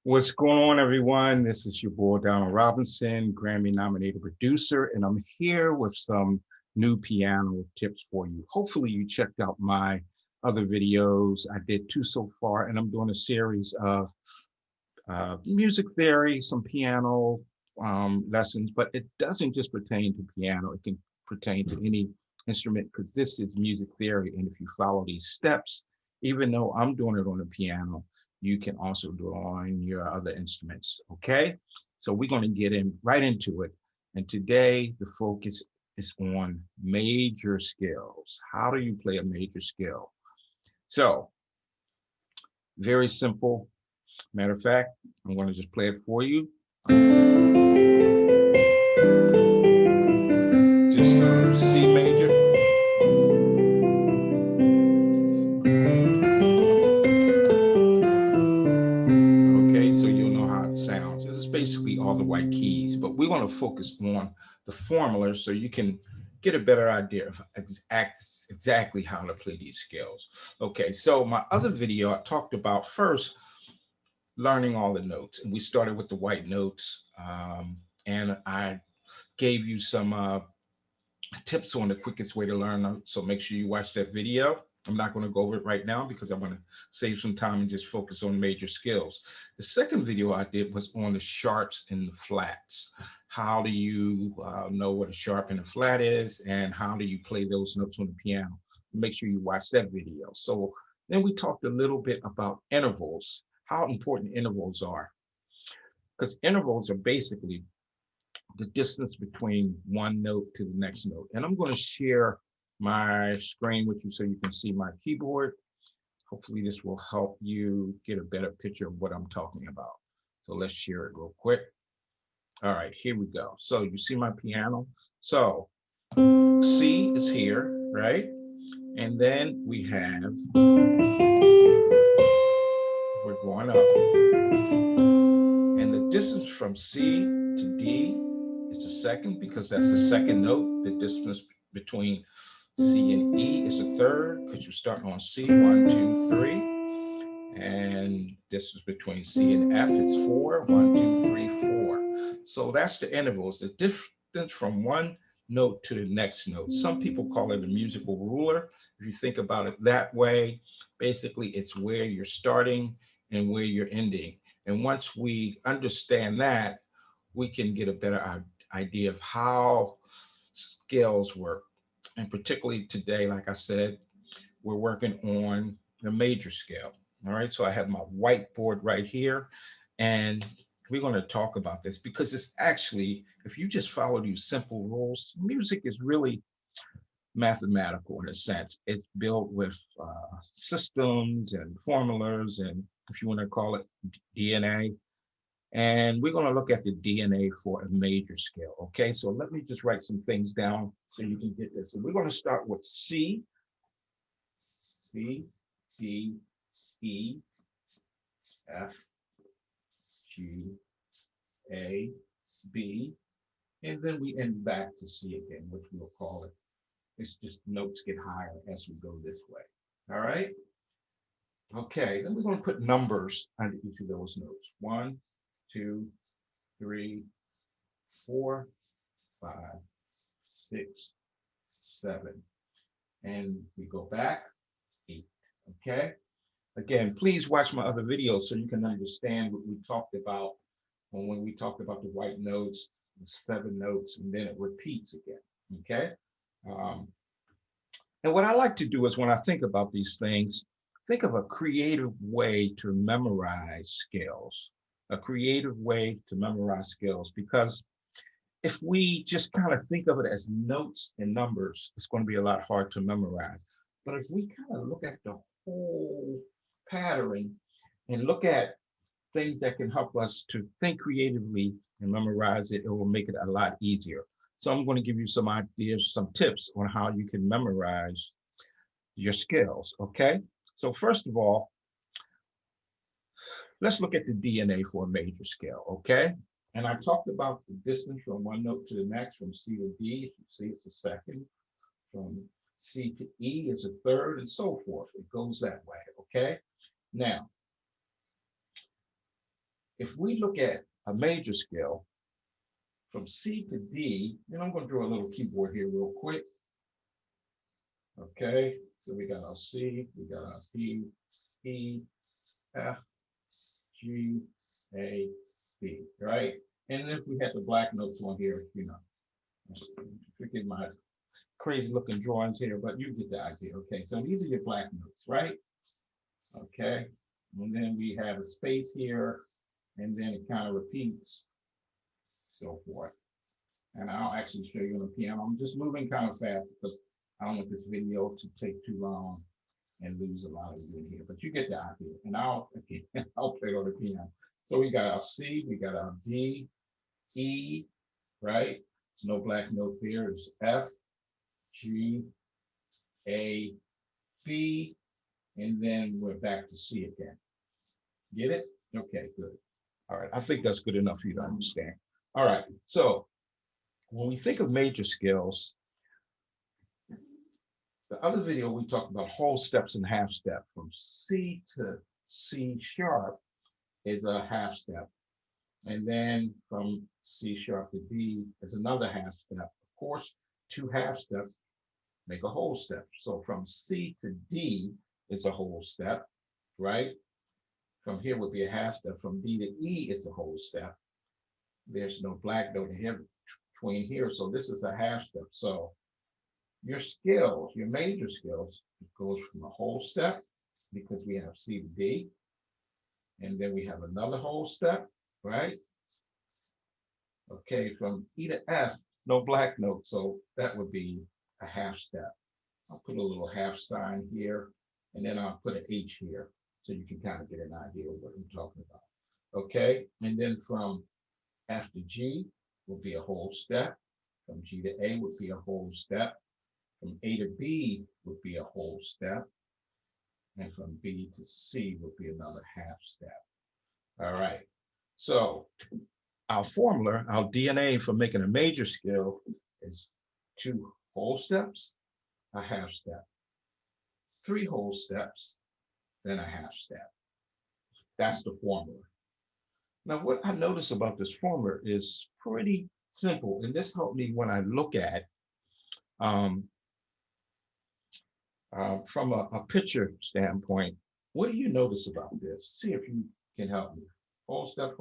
What's going on, everyone? This is your boy, Donald Robinson, Grammy nominated producer, and I'm here with some new piano tips for you. Hopefully, you checked out my other videos. I did two so far, and I'm doing a series of music theory, some piano lessons, but it doesn't just pertain to piano, it can pertain to any instrument because this is music theory. And if you follow these steps, even though I'm doing it on the piano, you can also do it on your other instruments. Okay. So we're going to get in right into it. And today the focus is on major scales. How do you play a major scale? So, very simple. Matter of fact, I'm going to just play it for you. Just C major. Okay, so you'll know how it sounds. It's basically all the white keys, but we want to focus on the formula so you can get a better idea of exactly how to play these scales. Okay, so my other video, I talked about first learning all the notes, and we started with the white notes, and I gave you some tips on the quickest way to learn them. So make sure you watch that video. I'm not going to go over it right now because I want to save some time and just focus on major skills. The second video I did was on the sharps and the flats. How do you know what a sharp and a flat is, and how do you play those notes on the piano? Make sure you watch that video. So then we talked a little bit about intervals, how important intervals are, because intervals are basically the distance between one note to the next note. And I'm going to share my screen with you so you can see my keyboard. Hopefully this will help you get a better picture of what I'm talking about. So let's share it real quick. All right, here we go. So you see my piano. So C is here, right? And then we have, we're going up. And the distance from C to D is a second because that's the second note. The distance between C and E is a third because you start on C, 1, 2, 3. And distance between C and F is 4, 1, 2, 3, 4. So that's the intervals, the distance from one note to the next note. Some people call it a musical ruler. If you think about it that way, basically it's where you're starting and where you're ending. And once we understand that, we can get a better idea of how scales work. And particularly today, like I said, we're working on the major scale. All right, so I have my whiteboard right here, and we're going to talk about this because it's actually, if you just follow these simple rules, music is really mathematical in a sense. It's built with systems and formulas, and if you want to call it DNA. And we're going to look at the DNA for a major scale. Okay, so let me just write some things down so you can get this. So we're going to start with C, D, E, F, G, A, B, and then we end back to C again, which we'll call it. It's just notes get higher as we go this way. All right. Okay, then we're going to put numbers under each of those notes. 1, 2, 3, 4, 5, 6, 7. And we go back 8. Okay. Again, please watch my other videos so you can understand what we talked about when we talked about the white notes, the 7 notes, and then it repeats again. Okay. Um, and what I like to do is when I think about these things, think of a creative way to memorize scales, a creative way to memorize scales, because if we just kind of think of it as notes and numbers, it's going to be a lot hard to memorize. But if we kind of look at the whole pattern and look at things that can help us to think creatively and memorize it, it will make it a lot easier. So I'm going to give you some ideas, some tips on how you can memorize your skills. Okay. So first of all, let's look at the DNA for a major scale. Okay. And I talked about the distance from one note to the next, from C to D. C is a second. From C to E is a third, and so forth. It goes that way. Okay. Now, if we look at a major scale from C to D, and I'm going to draw a little keyboard here real quick. Okay, so we got our C, we got our D, E, F, G, A, B, right? And if we had the black notes on here, forgive my crazy looking drawings here, but you get the idea. Okay, so these are your black notes, right? Okay, and then we have a space here, and then it kind of repeats, so forth. And I'll actually show you on the piano. I'm just moving kind of fast because I don't want this video to take too long and lose a lot of you in here, but you get the idea. And I'll play it on the piano. So we got our C, we got our D, E, right? There's no black note there. It's F, G, A, B, and then we're back to C again. Get it? Okay, good. All right, I think that's good enough for you to understand. All right, so when we think of major scales, the other video we talked about whole steps and half step. From C to C sharp is a half step. And then from C sharp to D is another half step. Of course, two half steps make a whole step. So from C to D is a whole step, right? From here would be a half step. From D to E is a whole step. There's no black note here between here. So this is a half step. So your scales, your major scales, it goes from a whole step because we have C to D. And then we have another whole step, right? Okay, from E to F, no black note. So that would be a half step. I'll put a little half sign here, and then I'll put an H here so you can kind of get an idea of what I'm talking about. Okay, and then from F to G will be a whole step. From G to A would be a whole step. From A to B would be a whole step. And from B to C would be another half step. All right. So our formula, our DNA for making a major scale is 2 whole steps, a half step, 3 whole steps, then a half step. That's the formula. Now, what I notice about this formula is pretty simple, and this helped me when I look at from a picture standpoint. What do you notice about this? See if you can help me. Whole step,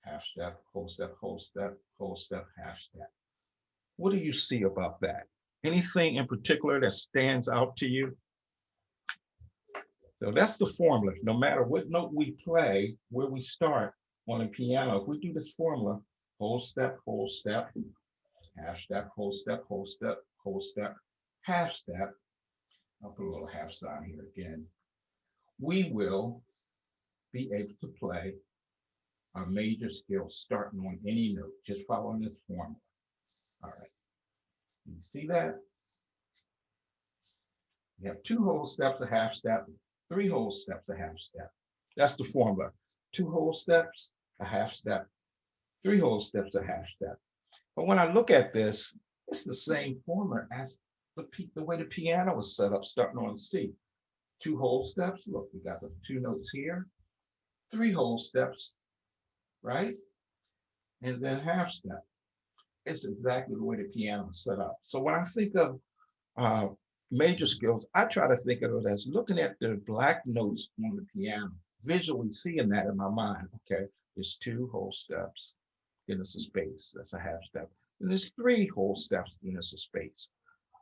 half step, whole step, whole step, whole step, half step. What do you see about that? Anything in particular that stands out to you? So that's the formula. No matter what note we play, where we start on a piano, if we do this formula, whole step, half step, whole step, whole step, whole step, half step. I'll put a little half sign here again. We will be able to play a major scale starting on any note, just following this formula. All right. You see that? You have 2 whole steps, a half step, 3 whole steps, a half step. That's the formula. 2 whole steps, a half step, 3 whole steps, a half step. But when I look at this, it's the same formula as the way the piano was set up, starting on C. 2 whole steps. Look, we got the 2 notes here. 3 whole steps, right? And then half step. It's exactly the way the piano is set up. So when I think of major scales, I try to think of it as looking at the black notes on the piano, visually seeing that in my mind. Okay, there's 2 whole steps, then it's a space, that's a half step. And there's 3 whole steps, then it's a space.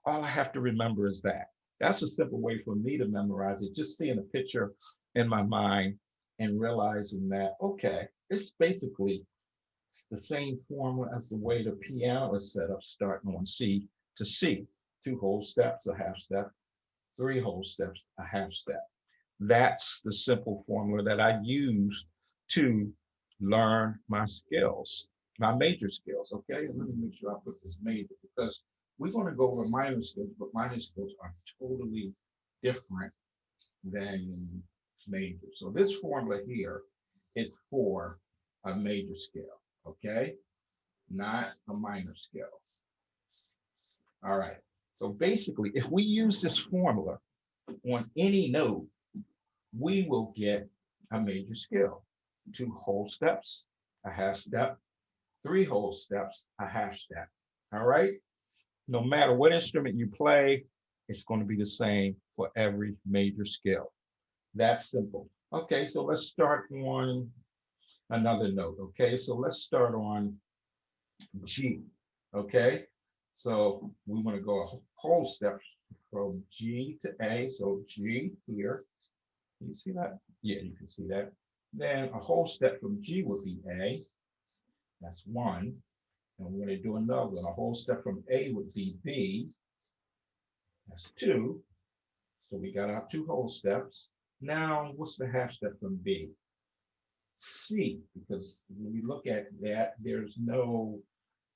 All I have to remember is that. That's a simple way for me to memorize it, just seeing a picture in my mind and realizing that, okay, it's basically the same formula as the way the piano is set up, starting on C to C. 2 whole steps, a half step, 3 whole steps, a half step. That's the simple formula that I use to learn my skills, my major skills. Okay, let me make sure I put this major, because we're going to go over minor skills, but minor skills are totally different than major. So this formula here is for a major scale, okay? Not a minor scale. All right. So basically, if we use this formula on any note, we will get a major scale. 2 whole steps, a half step, 3 whole steps, a half step. All right. No matter what instrument you play, it's going to be the same for every major scale. That's simple. Okay, so let's start on another note. Okay, so let's start on G. Okay, so we want to go a whole step from G to A. So G here. Can you see that? Yeah, you can see that. Then a whole step from G would be A. That's 1. And we're going to do another one. A whole step from A would be B. That's 2. So we got our 2 whole steps. Now, what's the half step from B? C, because when we look at that, there's no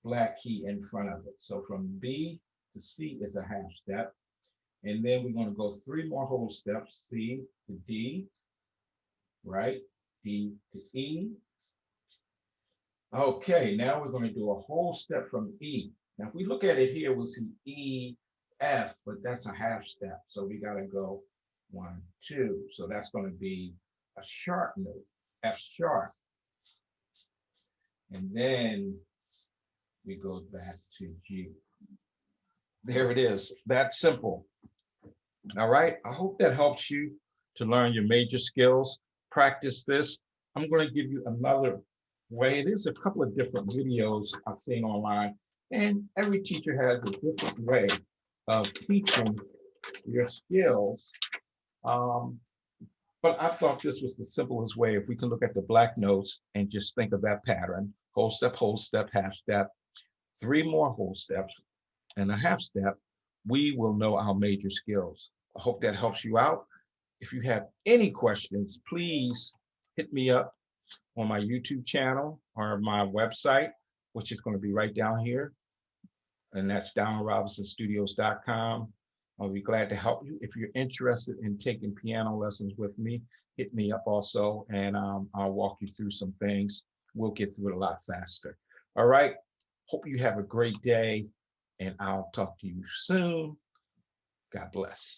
black key in front of it. So from B to C is a half step. And then we're going to go 3 more whole steps, C to D, right? D to E. Okay, now we're going to do a whole step from E. Now, if we look at it here, we'll see E, F, but that's a half step. So we got to go 1, 2. So that's going to be a sharp note, F sharp. And then we go back to G. There it is. That's simple. All right. I hope that helps you to learn your major skills. Practice this. I'm going to give you another way. There's a couple of different videos I've seen online, and every teacher has a different way of teaching your skills. But I thought this was the simplest way. If we can look at the black notes and just think of that pattern, whole step, half step, 3 more whole steps, and a half step, we will know our major skills. I hope that helps you out. If you have any questions, please hit me up on my YouTube channel or my website, which is going to be right down here. And that's DonaldRobinsonStudios.com. I'll be glad to help you. If you're interested in taking piano lessons with me, hit me up also, and I'll walk you through some things. We'll get through it a lot faster. All right. Hope you have a great day, and I'll talk to you soon. God bless.